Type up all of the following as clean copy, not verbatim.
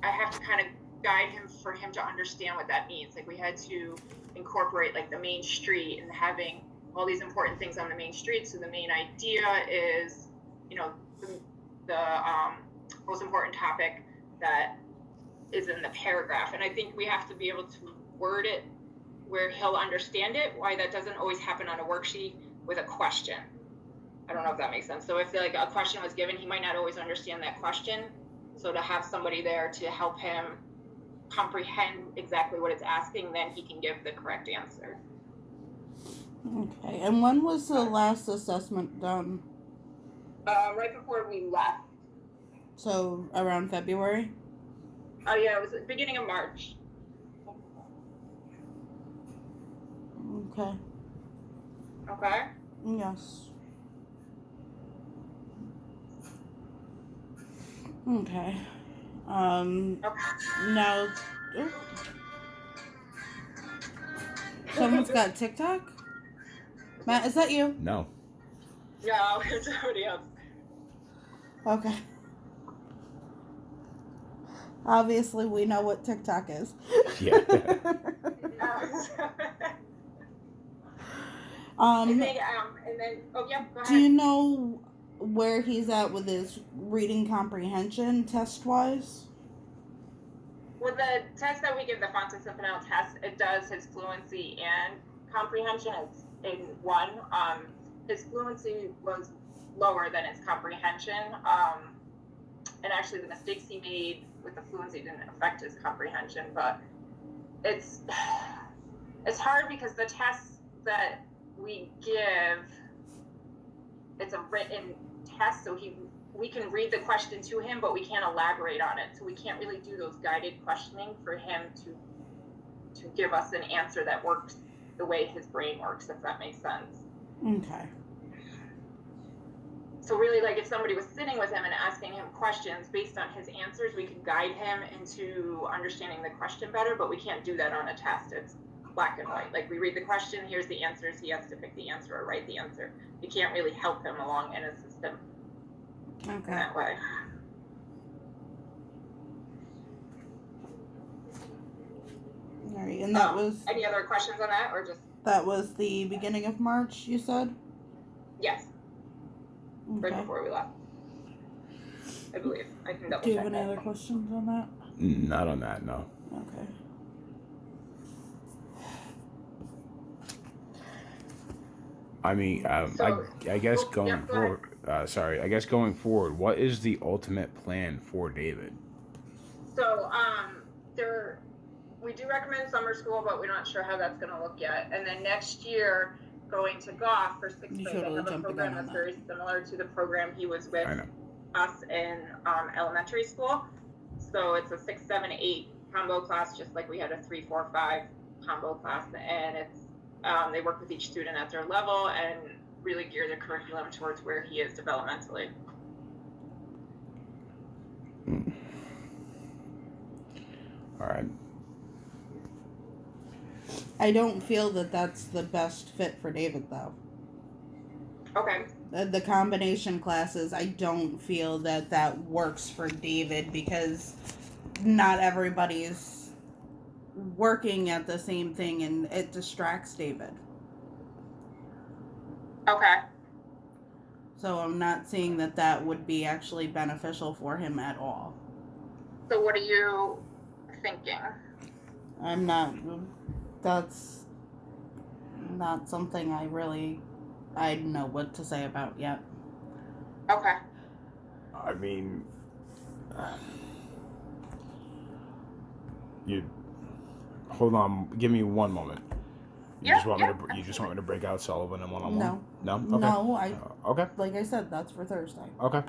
I have to kind of guide him for him to understand what that means. Like we had to incorporate like the main street and having all these important things on the main street. So the main idea is, you know, the most important topic that is in the paragraph. And I think we have to be able to word it where he'll understand it, why that doesn't always happen on a worksheet with a question. I don't know if that makes sense. So if like a question was given, he might not always understand that question. So to have somebody there to help him comprehend exactly what it's asking, then he can give the correct answer. Okay, and when was the last assessment done? Right before we left. So around February? Oh yeah, it was the beginning of March. Okay. Okay. Yes. Okay. Now, someone's got TikTok? Matt, is that you? No. No, it's somebody else. Okay. Obviously, we know what TikTok is. Yeah. And then, oh yeah, go ahead. Do you know where he's at with his reading comprehension test-wise? With the test that we give, the Fontes Sinfonel test, it does his fluency and comprehension. It's in one. His fluency was lower than his comprehension. And actually the mistakes he made with the fluency didn't affect his comprehension, but it's hard because the tests that we give, it's a written test, so we can read the question to him, but we can't elaborate on it. So we can't really do those guided questioning for him to give us an answer that works the way his brain works, if that makes sense. Okay. So really, like if somebody was sitting with him and asking him questions based on his answers, we could guide him into understanding the question better, but we can't do that on a test. It's black and white. Like we read the question, here's the answers, he has to pick the answer or write the answer. You can't really help him along in a system in that way. All right, and that was... Any other questions on that, or just... That was the beginning of March, you said? Yes. Okay. Right before we left, I believe. I can double check. Do you have any other questions on that? Not on that, no. Okay. I mean, I guess going forward. I guess going forward, what is the ultimate plan for David? So, we do recommend summer school, but we're not sure how that's going to look yet. And then next year, going to Goff for 6th grade. They have a program that's very similar to the program he was with us in elementary school. So it's a 6, 7, 8 combo class, just like we had a 3, 4, 5 combo class. And it's they work with each student at their level and really gear the curriculum towards where he is developmentally. All right. I don't feel that that's the best fit for David, though. Okay. The combination classes, I don't feel that works for David because not everybody's working at the same thing and it distracts David. Okay. So I'm not seeing that would be actually beneficial for him at all. So what are you thinking? That's not something I know what to say about yet. Okay. I mean, you hold on. Give me one moment. You just want me to break out Sullivan and one-on-one? No. Okay. No. Okay. Like I said, that's for Thursday. Okay.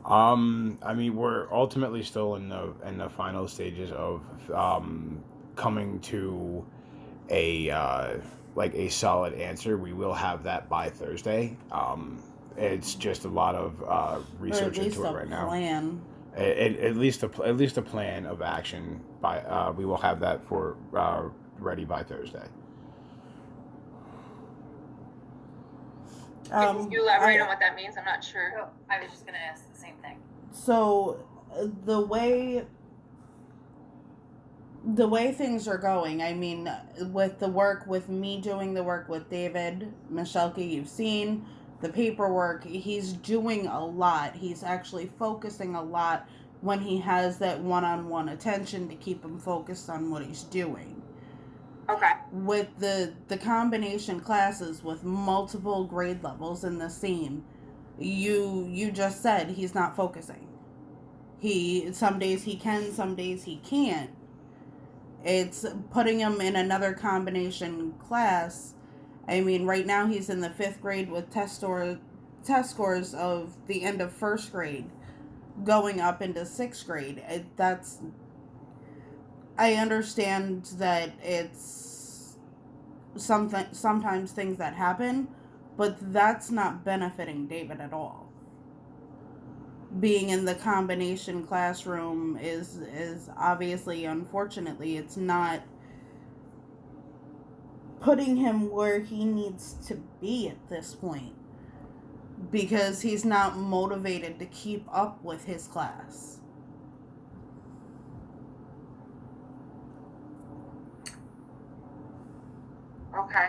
I mean, we're ultimately still in the final stages of coming to a solid answer. We will have that by Thursday. It's just a lot of research into it right now. At least a plan of action. We will have that for ready by Thursday. Can you elaborate on what that means? I'm not sure. I was just going to ask the same thing. So, the way the way things are going, I mean, with the work, with me doing the work with David, Michelke, you've seen the paperwork, he's doing a lot. He's actually focusing a lot when he has that one-on-one attention to keep him focused on what he's doing. Okay. With the combination classes with multiple grade levels in the same, you just said he's not focusing. Some days he can, some days he can't. It's putting him in another combination class. I mean, right now he's in the 5th grade with test scores of the end of 1st grade, going up into 6th grade. I understand that it's sometimes things that happen, but that's not benefiting David at all. Being in the combination classroom is obviously, unfortunately, it's not putting him where he needs to be at this point, because he's not motivated to keep up with his class. Okay.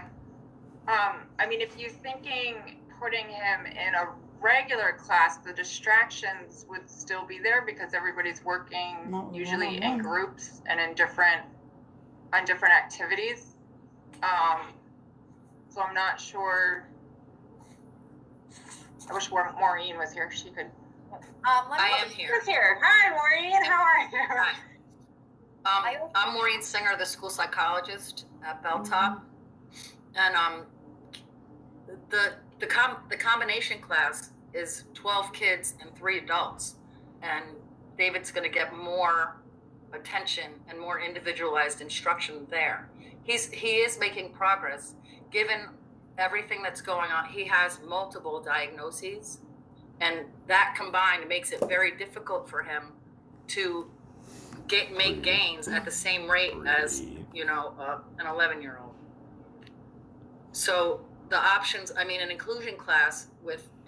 I mean, if you're thinking putting him in a regular class, the distractions would still be there because everybody's working usually in groups and on different activities. So I'm not sure. I wish Maureen was here. She could. I am here. Who's here? Hi, Maureen. How are you? Hi. I'm Maureen Singer, the school psychologist at Belltop, and the combination class is 12 kids and 3 adults, and David's going to get more attention and more individualized instruction there. He is making progress given everything that's going on. He has multiple diagnoses, and that combined makes it very difficult for him to make gains at the same rate as an 11-year-old. So the options, I mean, an inclusion class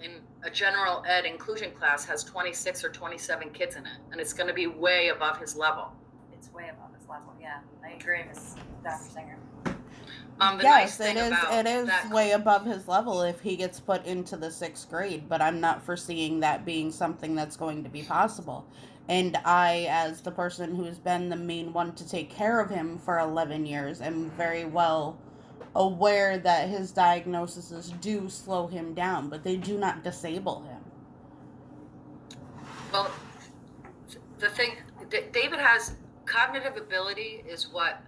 in a general ed inclusion class has 26 or 27 kids in it, and it's going to be way above his level. It's way above his level. Yeah, I agree, Ms. Dr. Singer. Yes, it is way above his level if he gets put into the 6th grade, but I'm not foreseeing that being something that's going to be possible. And I, as the person who's been the main one to take care of him for 11 years, am very well aware that his diagnoses do slow him down, but they do not disable him. Well, the thing, David has cognitive ability is what,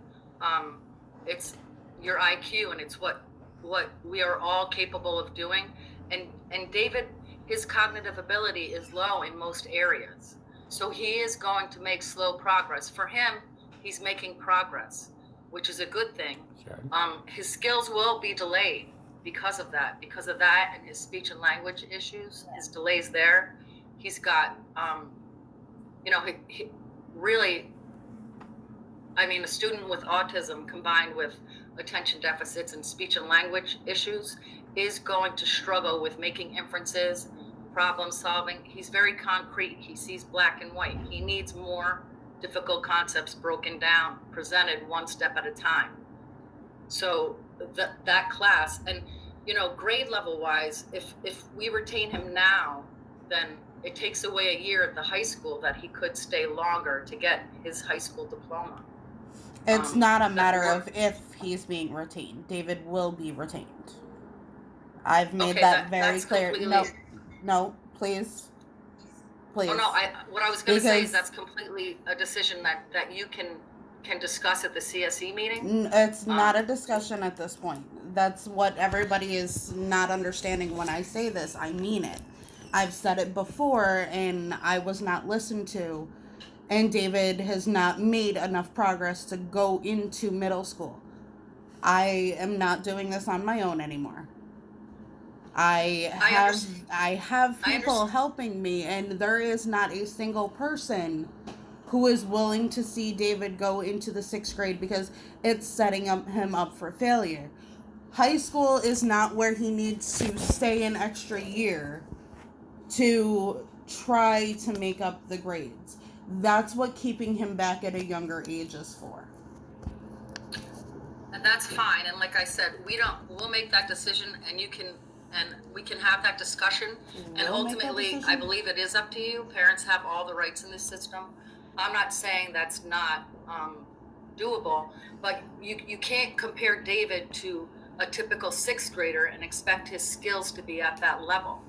it's your IQ, and it's what we are all capable of doing. And David, his cognitive ability is low in most areas. So he is going to make slow progress. For him, he's making progress, which is a good thing. Sure. His skills will be delayed because of that and his speech and language issues, his delays there. He's got, he really, I mean, a student with autism combined with attention deficits and speech and language issues is going to struggle with making inferences, problem solving. He's very concrete. He sees black and white. He needs more difficult concepts broken down, presented one step at a time. So that class, and grade level wise, if we retain him now, then it takes away a year at the high school that he could stay longer to get his high school diploma. It's not a matter of if he's being retained. David will be retained. I've made that very clear. No, please. Oh no, what I was going to say is that's completely a decision that you can discuss at the CSE meeting. It's not a discussion at this point. That's what everybody is not understanding when I say this. I mean it. I've said it before, and I was not listened to. And David has not made enough progress to go into middle school. I am not doing this on my own anymore. I have people helping me, and there is not a single person who is willing to see David go into the 6th grade because it's setting him up for failure. High school is not where he needs to stay an extra year to try to make up the grades. That's what keeping him back at a younger age is for. And that's fine, and like I said, we'll make that decision, and we can have that discussion. And We'll make that ultimately, I decision. believe it is up to you. Parents have all the rights in this system. I'm not saying that's not doable, but you can't compare David to a typical sixth grader and expect his skills to be at that level,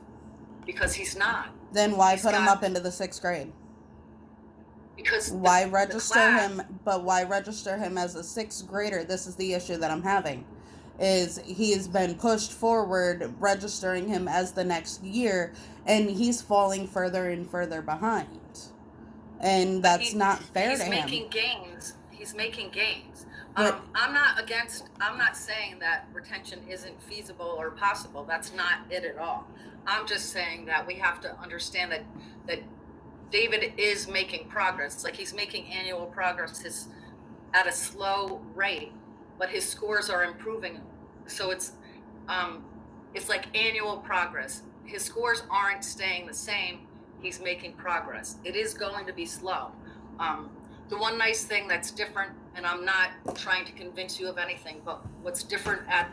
because he's not. Then why He's put him got- up into the 6th grade? Because Why the register class- him? But why register him as a 6th grader? This is the issue that I'm having. Is he has been pushed forward, registering him as the next year, and he's falling further and further behind. And that's not fair to him. He's making gains. He's making gains. But- I'm not saying that retention isn't feasible or possible. That's not it at all. I'm just saying that we have to understand that David is making progress. It's like he's making annual progress at a slow rate, but his scores are improving. So it's like annual progress. His scores aren't staying the same. He's making progress. It is going to be slow. The one nice thing that's different, and I'm not trying to convince you of anything, but what's different at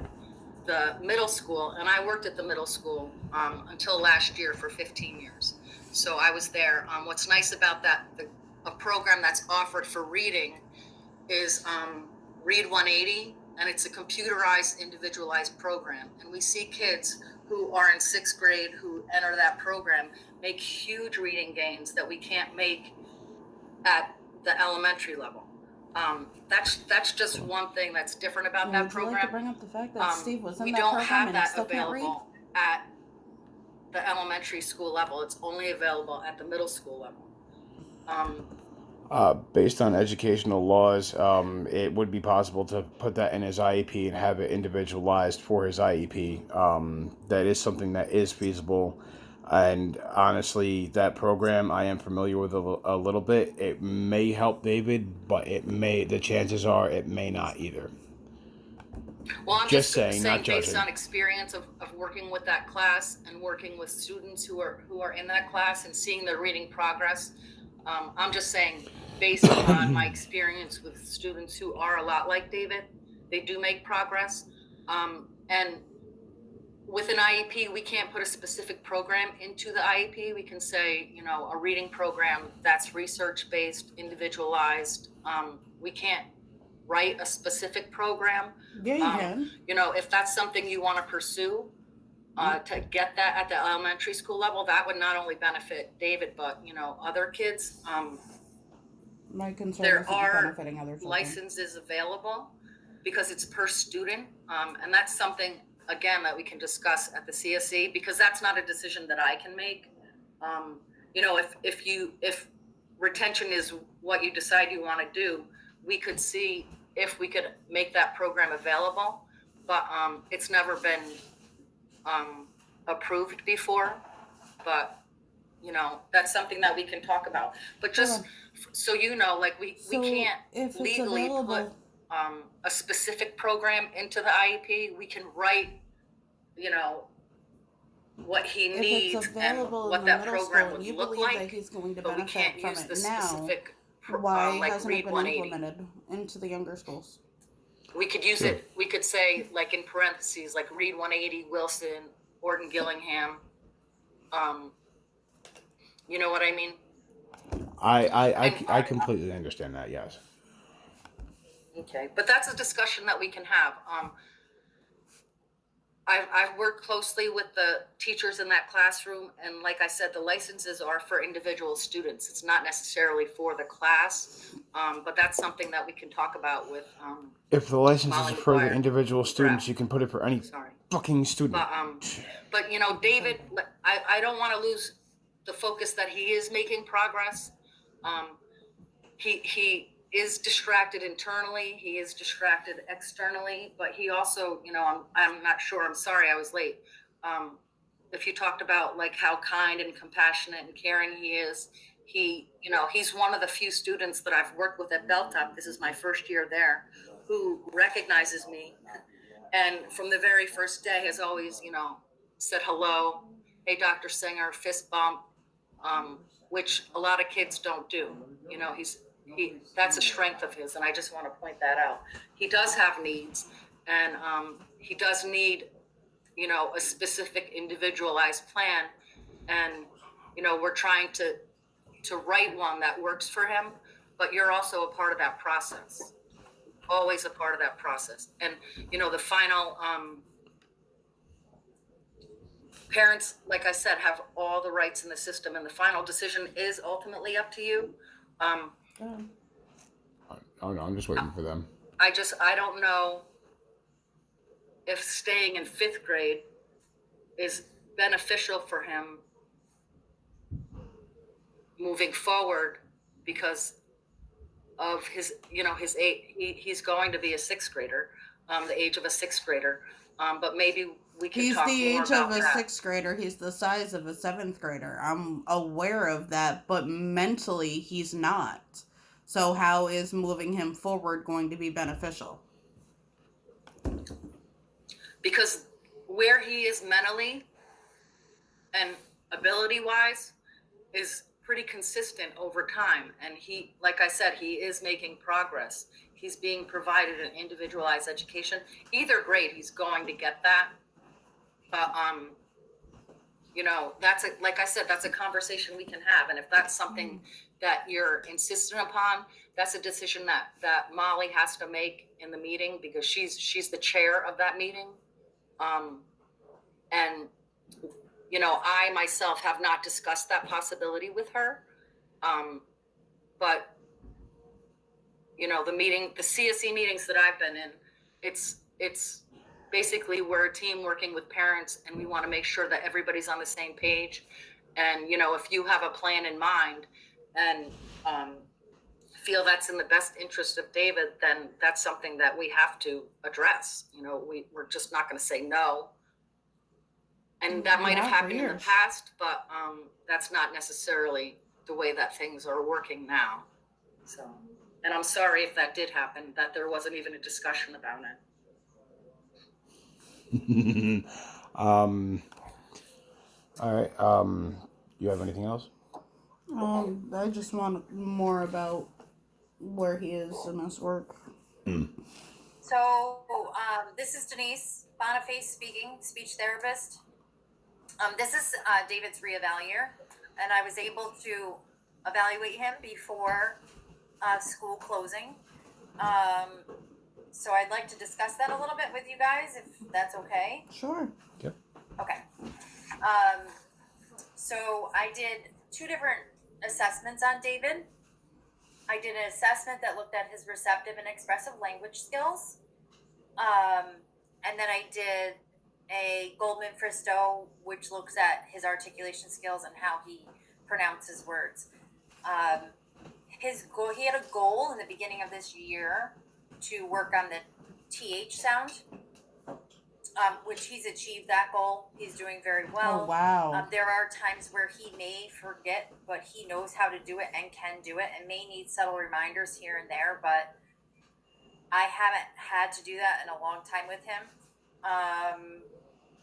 the middle school, and I worked at the middle school until last year for 15 years. So I was there. What's nice about that, a program that's offered for reading is Read 180, and it's a computerized, individualized program. And we see kids who are in 6th grade who enter that program make huge reading gains that we can't make at the elementary level. That's just one thing that's different about that Would you program. like to bring up the fact that Steve was in We that don't program have and he that still can't read? available at the elementary school level. It's only available at the middle school level. Based on educational laws, it would be possible to put that in his IEP and have it individualized for his IEP. That is something that is feasible. And honestly, that program I am familiar with a little bit. It may help David, but the chances are it may not either. Well, I'm Just just saying, not based judging. on experience of working with that class and working with students who are in that class and seeing their reading progress. I'm just saying, based on my experience with students who are a lot like David, they do make progress. And with an IEP, we can't put a specific program into the IEP. We can say, a reading program that's research-based, individualized. We can't write a specific program. Yeah, you can. If that's something you want to pursue, to get that at the elementary school level, that would not only benefit David, but, other kids. My concern There is it are benefiting other children. licenses available because it's per student. And that's something, again, that we can discuss at the CSE, because that's not a decision that I can make. If retention is what you decide you want to do, we could see if we could make that program available, but it's never been approved before. But that's something that we can talk about. But just so we So can't if it's legally put available, a specific program into the IEP. We can write, what he if needs it's and available what in the that middle program school, and would you look believe that like, he's going to but we benefit can't from use it the now, specific why like hasn't Read it been 180. implemented into the younger schools? We could use it. We could say, like, in parentheses, like Read 180, Wilson, Orton Gillingham. You know what I mean? I completely understand that. Yes. Okay, but that's a discussion that we can have. I've worked closely with the teachers in that classroom, and like I said, the licenses are for individual students. It's not necessarily for the class, but that's something that we can talk about with. If the license Molly is for the McGuire. individual students, Crap. you can put it for any Sorry, fucking student. but David, I don't want to lose the focus that he is making progress. He is distracted internally. He is distracted externally, but he also, I'm not sure. I'm sorry, I was late. If you talked about like how kind and compassionate and caring he is, he's one of the few students that I've worked with at Belltop. This is my first year there, who recognizes me, and from the very first day has always, said hello, hey, Dr. Singer, fist bump. which a lot of kids don't do. You know, that's a strength of his, and I just want to point that out. He does have needs, and he does need, you know, a specific individualized plan, and you know, we're trying to write one that works for him. But you're also a part of that process, always a part of that process. And you know, the final parents, like I said, have all the rights in the system, and the final decision is ultimately up to you. Oh no, I'm just waiting for them. I don't know if staying in 5th grade is beneficial for him moving forward because of his, you know, his age. He's going to be a 6th grader, the age of a 6th grader. But maybe we can talk more about that. He's the age of a 6th grader. He's the size of a 7th grader. I'm aware of that, but mentally he's not. So how is moving him forward going to be beneficial? Because where he is mentally and ability-wise is pretty consistent over time. And he, like I said, he is making progress. He's being provided an individualized education. Either grade, he's going to get that. But, you know, like I said, that's a conversation we can have. And if that's something that you're insistent upon, that's a decision that Molly has to make in the meeting, because she's the chair of that meeting. And, you know, I myself have not discussed that possibility with her. But, you know, the CSE meetings that I've been in, it's basically we're a team working with parents, and we want to make sure that everybody's on the same page. And, you know, if you have a plan in mind and feel that's in the best interest of David, then that's something that we have to address. You know, we're just not going to say no. And that might have happened in the past, but that's not necessarily the way that things are working now. So, and I'm sorry if that did happen, that there wasn't even a discussion about it. All right. You have anything else? I just want more about where he is in his work. So, this is Denise Boniface speaking, speech therapist. This is David's reevaluator, and I was able to evaluate him before school closing. So I'd like to discuss that a little bit with you guys, if that's okay. Sure. Yep. Okay. So I did 2 different assessments on David. I did an assessment that looked at his receptive and expressive language skills. And then I did a Goldman-Fristow, which looks at his articulation skills and how he pronounces words. He had a goal in the beginning of this year to work on the TH sound, which he's achieved that goal. He's doing very well. Oh, wow. There are times where he may forget, but he knows how to do it and can do it, and may need subtle reminders here and there, but I haven't had to do that in a long time with him.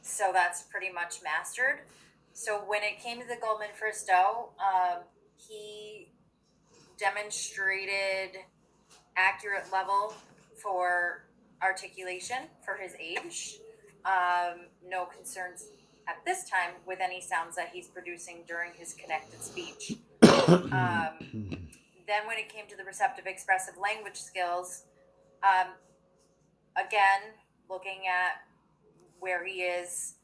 So that's pretty much mastered. So when it came to the Goldman-Fristow, he demonstrated accurate level for articulation for his age. No concerns at this time with any sounds that he's producing during his connected speech. Then when it came to the receptive expressive language skills, again, looking at where he is,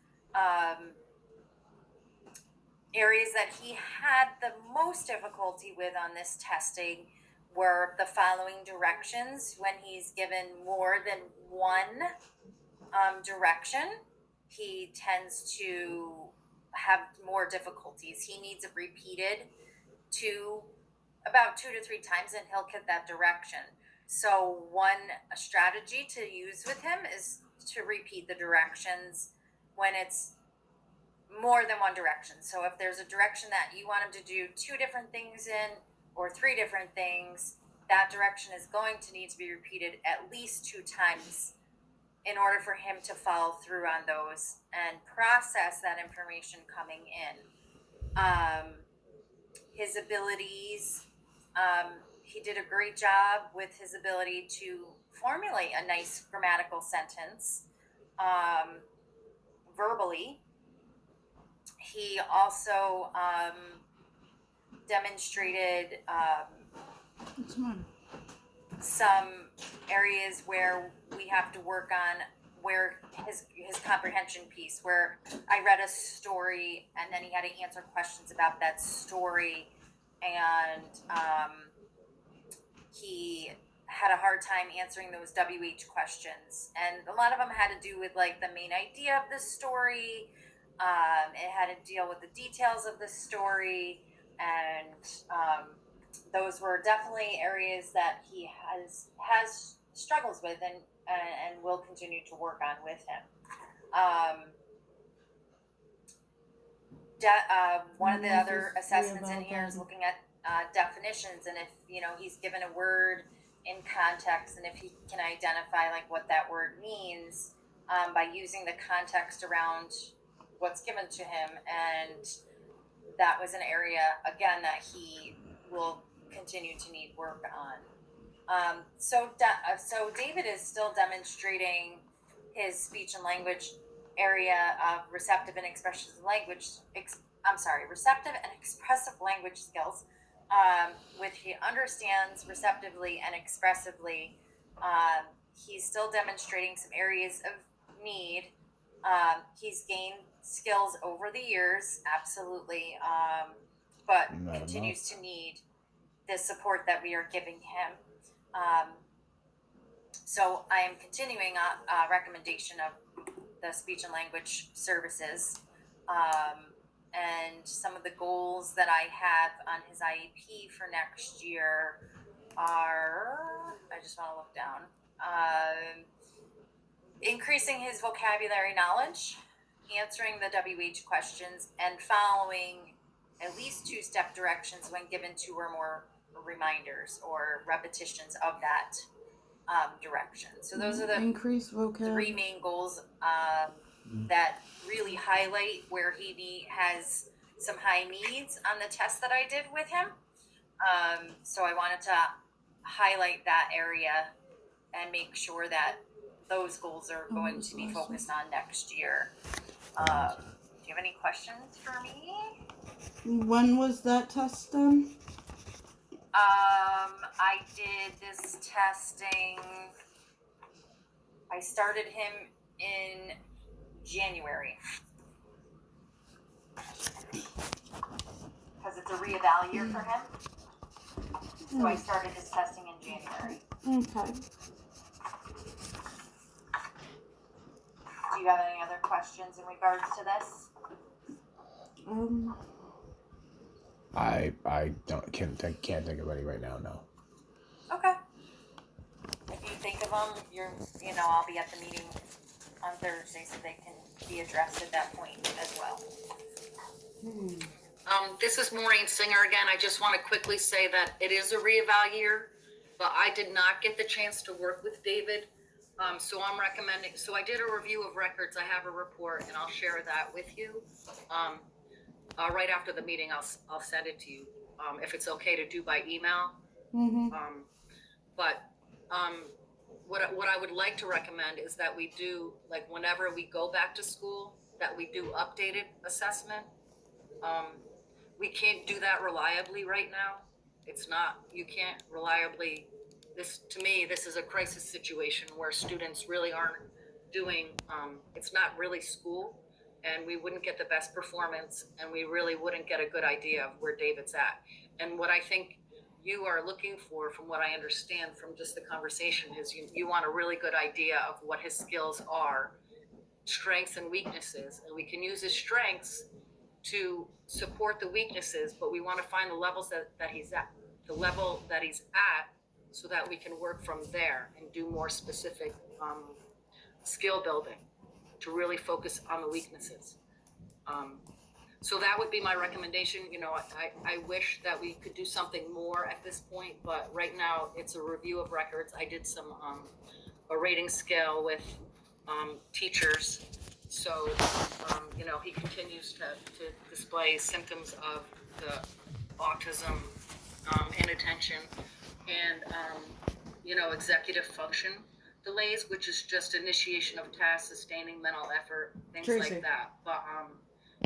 areas that he had the most difficulty with on this testing were the following directions. When he's given more than one direction, he tends to have more difficulties. He needs it repeated about 2 to 3 times, and he'll get that direction. So one strategy to use with him is to repeat the directions when it's more than one direction. So if there's a direction that you want him to do 2 different things in, or 3 different things, that direction is going to need to be repeated at least 2 times in order for him to follow through on those and process that information coming in. his abilities. He did a great job with his ability to formulate a nice grammatical sentence verbally. He also demonstrated What's the matter? some areas where we have to work on, where his comprehension piece, where I read a story and then he had to answer questions about that story, and he had a hard time answering those WH questions, and a lot of them had to do with like the main idea of the story. It had to deal with the details of the story, and those were definitely areas that he has struggles with, and will continue to work on with him. One of the other assessments in here is looking at definitions, and if he's given a word in context, and if he can identify like what that word means by using the context around what's given to him. And that was an area again that he will continue to need work on. So David is still demonstrating his speech and language area of receptive and expressive language skills, which he understands receptively and expressively. He's still demonstrating some areas of need. He's gained skills over the years, absolutely, but continues to need the support that we are giving him. So I am continuing a recommendation of the speech and language services. And some of the goals that I have on his IEP for next year are, I just want to look down, increasing his vocabulary knowledge, answering the WH questions, and following at least 2-step directions when given 2 or more reminders or repetitions of that direction. So those are the increase vocab. 3 main goals that really highlight where he has some high needs on the test that I did with him. So I wanted to highlight that area and make sure that those goals are going to be focused on next year. Do you have any questions for me? When was that test done? I did this testing, I started him in January. Because it's a re-eval year for him. So I started his testing in January. Okay. Do you have any other questions in regards to this? I can't think of any right now. No. Okay. If you think of them, I'll be at the meeting on Thursday, so they can be addressed at that point as well. This is Maureen Singer again. I just want to quickly say that it is a reeval year, but I did not get the chance to work with David. So I'm recommending, so I did a review of records. I have a report and I'll share that with you. Right after the meeting, I'll send it to you. If it's okay to do by email. What I would like to recommend is that we do, like, whenever we go back to school, that we do updated assessment. We can't do that reliably right now. You can't reliably, to me, this is a crisis situation where students really aren't doing, it's not really school, and we wouldn't get the best performance, and we really wouldn't get a good idea of where David's at. And what I think you are looking for, from what I understand from just the conversation, is you want a really good idea of what his skills are, strengths and weaknesses, and we can use his strengths to support the weaknesses, but we want to find the levels that he's at, the level that he's at, so that we can work from there and do more specific skill building to really focus on the weaknesses. So that would be my recommendation. I wish that we could do something more at this point, but right now it's a review of records. I did some a rating scale with teachers. So he continues to display symptoms of autism, inattention, and, executive function delays, which is just initiation of tasks, sustaining mental effort, things Tracy. like that. But,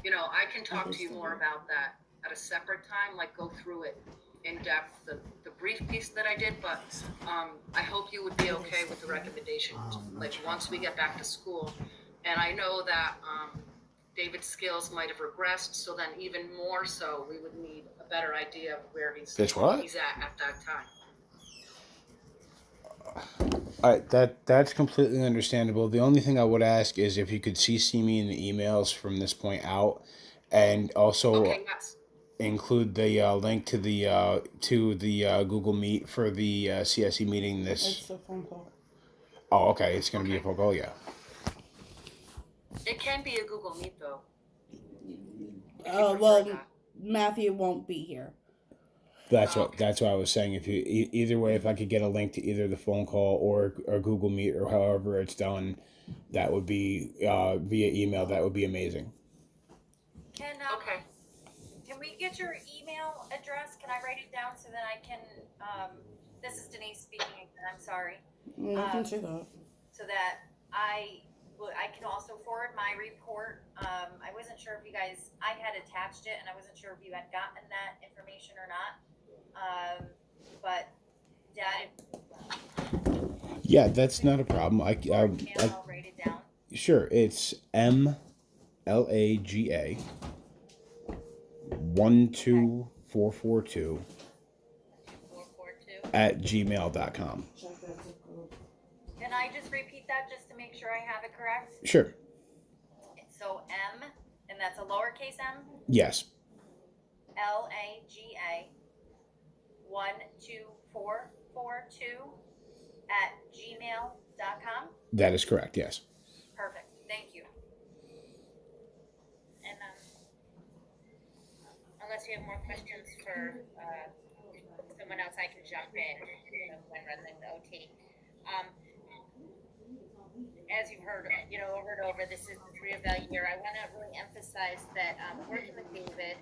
I can talk to you more about that at a separate time, like go through it in depth, the brief piece that I did, but I hope you would be okay with the recommendation, like once we get back to school. And I know that David's skills might have regressed, so then even more so, we would need a better idea of where he's Bitch, what? he's at that time. That's completely understandable. The only thing I would ask is if you could CC me in the emails from this point out, and also Okay, yes. include the link to the Google Meet for the CSE meeting. It's a phone call. Oh, okay. It's going to be a Okay. phone call. Yeah. It can be a Google Meet though. if you Oh, prefer well, that. Matthew won't be here. That's Oh, what okay. that's what I was saying. If you either way, if I could get a link to either the phone call or Google Meet or however it's done, that would be via email. That would be amazing. Can Okay. can we get your email address? Can I write it down so that I can? This is Denise speaking again. I'm sorry. You can say that. So that I can also forward my report. I wasn't sure if you guys, I had attached it and I wasn't sure if you had gotten that information or not. But that, Yeah, that's not a problem. I'll write it down. Sure. It's MLAGA 12442 442. at gmail.com. Can I just repeat that just to make sure I have it correct? Sure. So M, and that's a lowercase m, Yes. LAGA 12442 at gmail.com. That is correct. Yes. Perfect. Thank you. And unless you have more questions for someone else, I can jump in when running the OT. As you've heard, over and over, this is the reeval year. I want to really emphasize that working with David,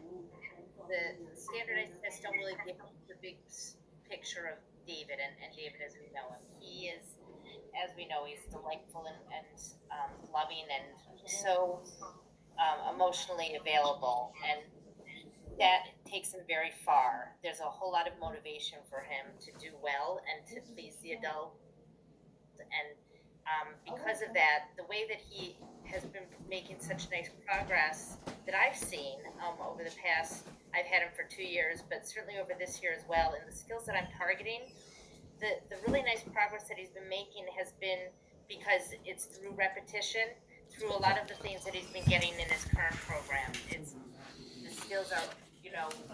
the standardized tests don't really give the big picture of David and David as we know him. He is, as we know, he's delightful and loving and so emotionally available, and that takes him very far. There's a whole lot of motivation for him to do well and to please the adult, and because of that, the way that he has been making such nice progress that I've seen over the past, I've had him for 2 years, but certainly over this year as well, and the skills that I'm targeting, the really nice progress that he's been making has been because it's through repetition, through a lot of the things that he's been getting in his current program. It's the skills are,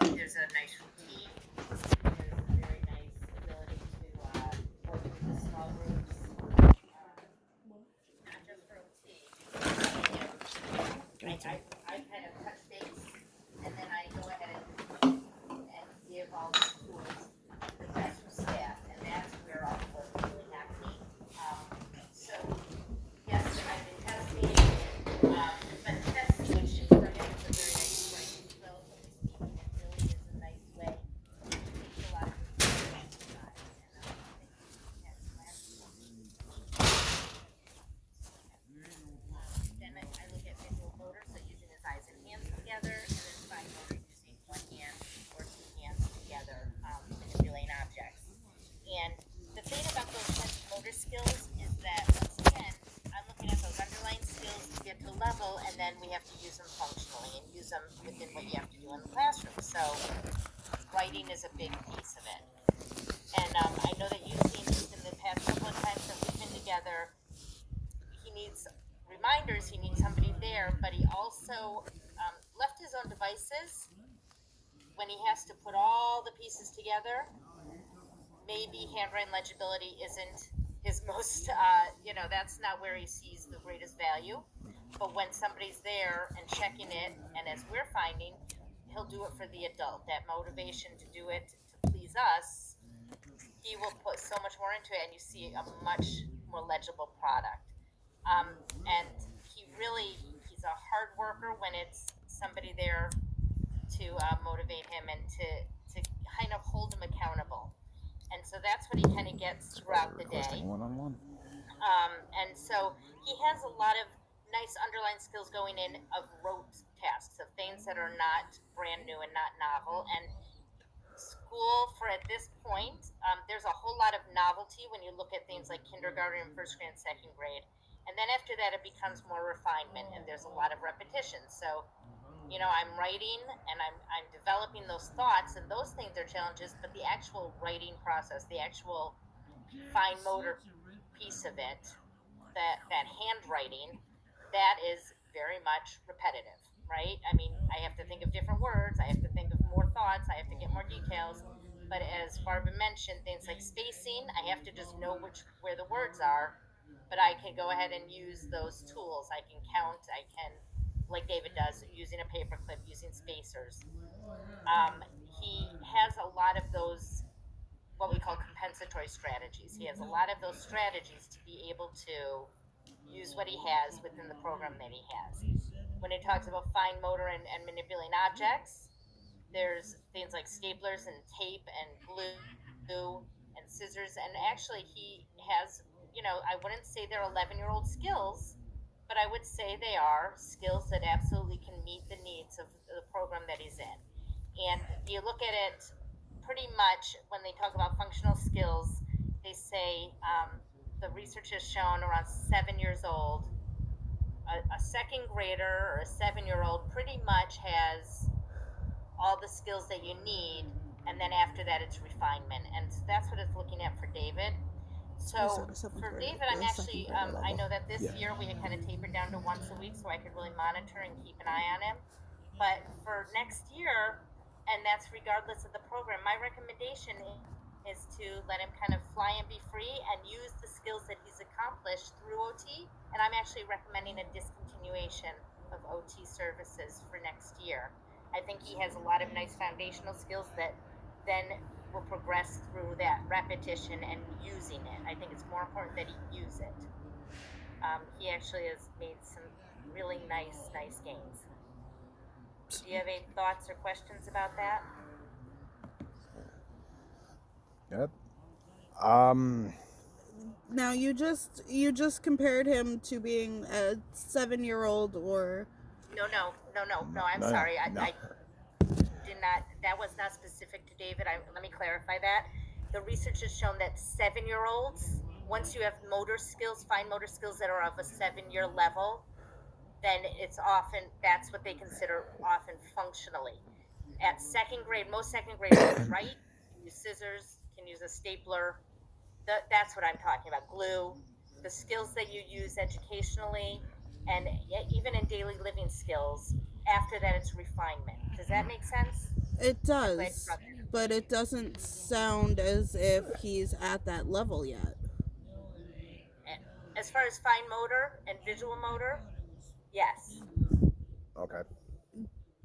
there's a nice routine, there's a very nice ability to work with the small groups, not just for OT. I kind of touch base, and then I go ahead and give all the tools to the classroom staff, and that's where all the work is really happening. So, yes, I've been testing, but testing, which is, I mean, it's a very nice way, relatively speaking, it really is a nice way. It takes a lot of exercise, and I think we had some last then I look at visual motor, so using his eyes and hands together, and then fine motor using one hand or two hands together, manipulating objects. And the thing about those sensory motor skills is that, once again, I'm looking at those underlying skills to get to level, and then we have to use them functionally and use them within what you have to do in the classroom. So writing is a big piece of it. And I know that you've seen just in the past couple of times that we've been together, he needs reminders, he needs somebody there, but he also left his own devices when he has to put all the pieces together. Maybe handwriting legibility isn't his most, that's not where he sees the greatest value. But when somebody's there and checking it, and as we're finding, he'll do it for the adult. That motivation to do it to please us, he will put so much more into it, and you see a much more legible product. And he's a hard worker when it's somebody there to motivate him and to kind of hold him accountable. And so that's what he kind of gets throughout the day. One-on-one. And so he has a lot of nice underlying skills going in of rote tasks, of things that are not brand new and not novel. And school for at this point, there's a whole lot of novelty when you look at things like kindergarten and first grade and second grade. And then after that, it becomes more refinement and there's a lot of repetition. So, I'm writing and I'm developing those thoughts, and those things are challenges, but the actual writing process, the actual fine motor piece of it, that handwriting, that is very much repetitive, right? I mean, I have to think of different words, I have to think of more thoughts, I have to get more details. But as Barbara mentioned, things like spacing, I have to just know where the words are, but I can go ahead and use those tools. I can count, I can, like David does, using a paperclip, using spacers. He has a lot of those, what we call compensatory strategies. He has a lot of those strategies to be able to use what he has within the program that he has. When he talks about fine motor and manipulating objects, there's things like staplers and tape and glue and scissors. And actually he has, I wouldn't say they're 11-year-old skills, but I would say they are skills that absolutely can meet the needs of the program that he's in. And you look at it pretty much when they talk about functional skills, they say the research has shown around 7 years old, a second grader or a 7-year-old pretty much has all the skills that you need, and then after that it's refinement. And so that's what it's looking at for David. So for David, I'm actually, I know that this year we had kind of tapered down to once a week so I could really monitor and keep an eye on him. But for next year, and that's regardless of the program, my recommendation is to let him kind of fly and be free and use the skills that he's accomplished through OT. And I'm actually recommending a discontinuation of OT services for next year. I think he has a lot of nice foundational skills that then will progress through that repetition and using it. I think it's more important that he use it. He actually has made some really nice gains. Do you have any thoughts or questions about that? Yep. Now you just compared him to being a 7-year-old or No. I'm sorry. No. I did not. That was not specific to David. Let me clarify that. The research has shown that 7-year-olds, once you have fine motor skills that are of a 7-year level, then that's what they consider often functionally. At second grade, most second graders can write, can use scissors, can use a stapler. That's what I'm talking about. Glue, the skills that you use educationally and even in daily living skills. After that, it's refinement. Does that make sense? it does, but it doesn't sound as if he's at that level yet. As far as fine motor and visual motor, yes. Okay.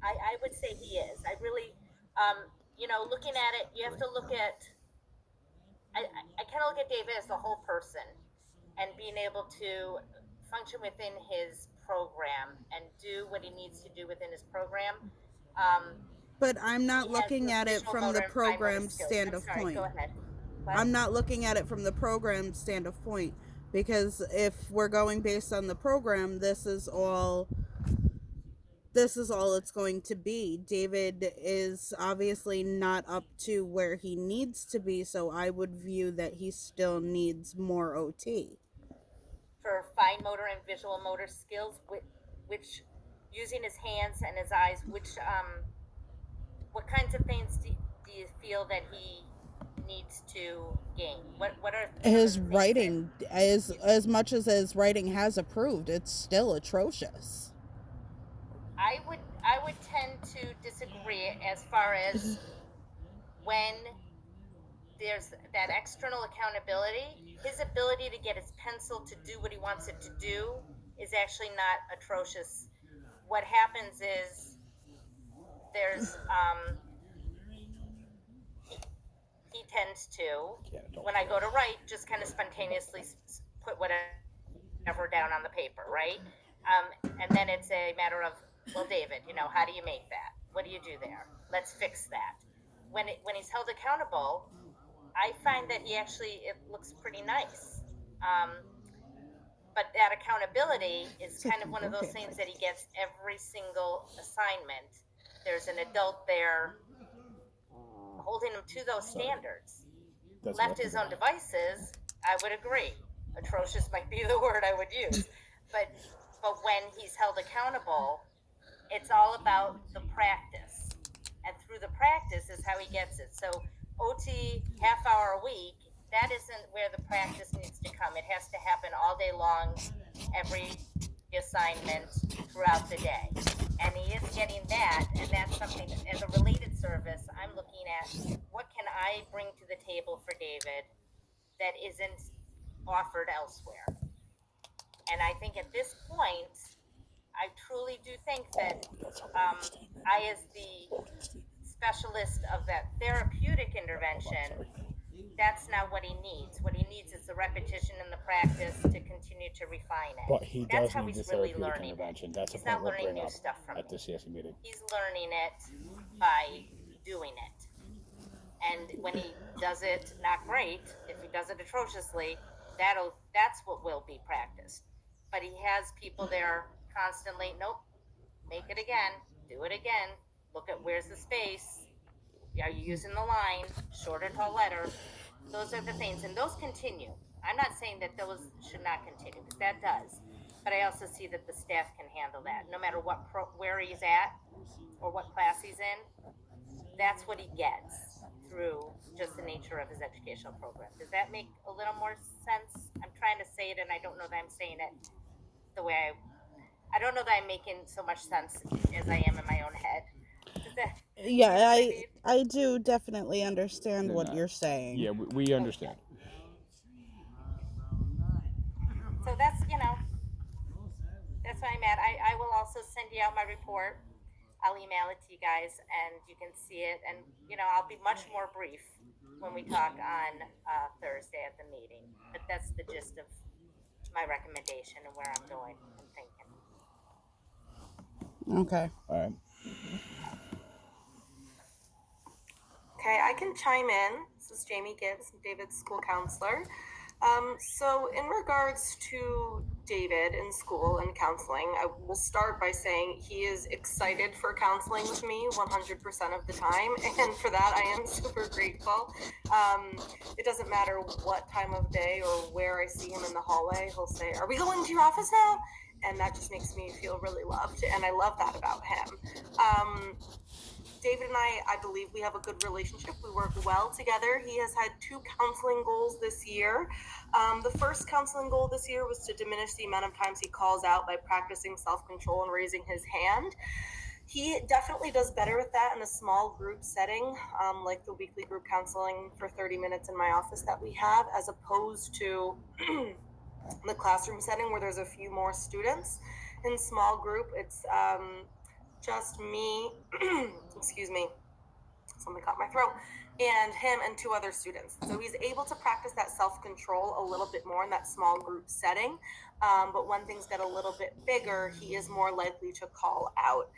I would say he is. I really, looking at it, you have to look at, I kind of look at David as the whole person and being able to function within his program and do what he needs to do within his program. But I'm not looking at it from the program standpoint. Go ahead. What? I'm not looking at it from the program standpoint, because if we're going based on the program, this is all it's going to be. David is obviously not up to where he needs to be, so I would view that he still needs more OT. For fine motor and visual motor skills, which using his hands and his eyes, what kinds of things do you feel that he needs to gain? What are his writing? As much as his writing has improved, it's still atrocious. I would tend to disagree as far as when there's that external accountability. His ability to get his pencil to do what he wants it to do is actually not atrocious. What happens is there's he tends to, when I go to write, just kind of spontaneously put whatever down on the paper, right? And then it's a matter of, well, David, how do you make that? what do you do there? Let's fix that. When he's held accountable, I find that it looks pretty nice. But that accountability is kind of one of those things that he gets every single assignment. There's an adult there holding him to those standards. That's Left to his own devices, I would agree. Atrocious might be the word I would use. But when he's held accountable, it's all about the practice. And through the practice is how he gets it. So OT, half hour a week, that isn't where the practice needs to come. It has to happen all day long, every assignment throughout the day. And he is getting that, and that's something, as a related service, I'm looking at what can I bring to the table for David that isn't offered elsewhere. And I think at this point, I truly do think that I, as the specialist of that therapeutic intervention, that's not what he needs. What he needs is the repetition and the practice to continue to refine it. But he That's does how need the he's really therapeutic learning intervention. it. That's He's a point not we'll learning bring new up stuff from at the me. CSE meeting. He's learning it by doing it. And when he does it not great, if he does it atrociously, that's what will be practiced. But he has people there constantly, nope, make it again, do it again, look at where's the space, are you using the line, short or tall letter? Those are the things, and those continue. I'm not saying that those should not continue, because that does. But I also see that the staff can handle that, no matter where he's at or what class he's in. That's what he gets through just the nature of his educational program. Does that make a little more sense? I'm trying to say it, and I don't know that I'm saying it the way I don't know that I'm making so much sense as I am in my own head. Does that? Yeah, I mean? I do definitely understand They're what not. you're saying. Yeah, we understand. So that's that's where I'm at. I will also send you out my report. I'll email it to you guys, and you can see it. And I'll be much more brief when we talk on Thursday at the meeting. But that's the gist of my recommendation and where I'm going and thinking. Okay. All right. Okay, I can chime in. This is Jamie Gibbs, David's school counselor. So in regards to David in school and counseling, I will start by saying he is excited for counseling with me 100% of the time. And for that, I am super grateful. It doesn't matter what time of day or where I see him in the hallway, he'll say, "Are we going to your office now?" And that just makes me feel really loved. And I love that about him. David and I believe we have a good relationship. We work well together. He has had 2 counseling goals this year. The first counseling goal this year was to diminish the amount of times he calls out by practicing self-control and raising his hand. He definitely does better with that in a small group setting, like the weekly group counseling for 30 minutes in my office that we have, as opposed to the classroom setting where there's a few more students. In small group, it's just me, excuse me, something caught my throat, and him and 2 other students. So he's able to practice that self-control a little bit more in that small group setting. But when things get a little bit bigger, he is more likely to call out.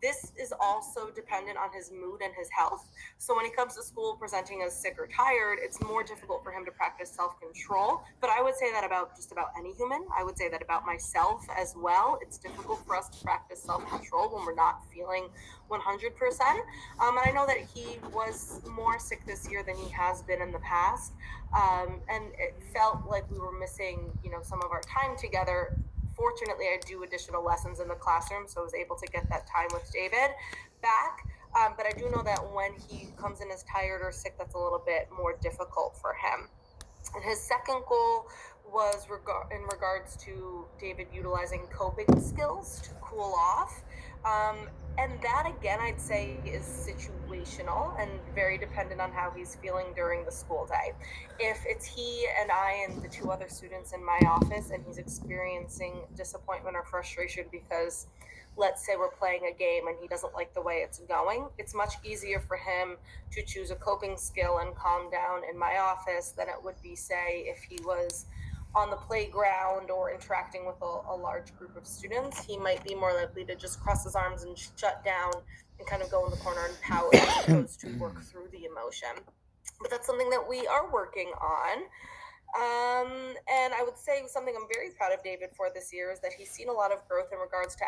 This is also dependent on his mood and his health. So when he comes to school presenting as sick or tired, it's more difficult for him to practice self-control. But I would say that about just about any human. I would say that about myself as well. It's difficult for us to practice self-control when we're not feeling 100%. And I know that he was more sick this year than he has been in the past. And it felt like we were missing, some of our time together. Fortunately, I do additional lessons in the classroom, so I was able to get that time with David back. But I do know that when he comes in as tired or sick, that's a little bit more difficult for him. And his second goal was in regards to David utilizing coping skills to cool off. And that, again, I'd say is situational and very dependent on how he's feeling during the school day. If it's he and I and the 2 other students in my office and he's experiencing disappointment or frustration because, let's say, we're playing a game and he doesn't like the way it's going, it's much easier for him to choose a coping skill and calm down in my office than it would be, say, if he was on the playground or interacting with a large group of students. He might be more likely to just cross his arms and shut down and kind of go in the corner and pout as opposed to work through the emotion. But that's something that we are working on. And I would say something I'm very proud of David for this year is that he's seen a lot of growth in regards to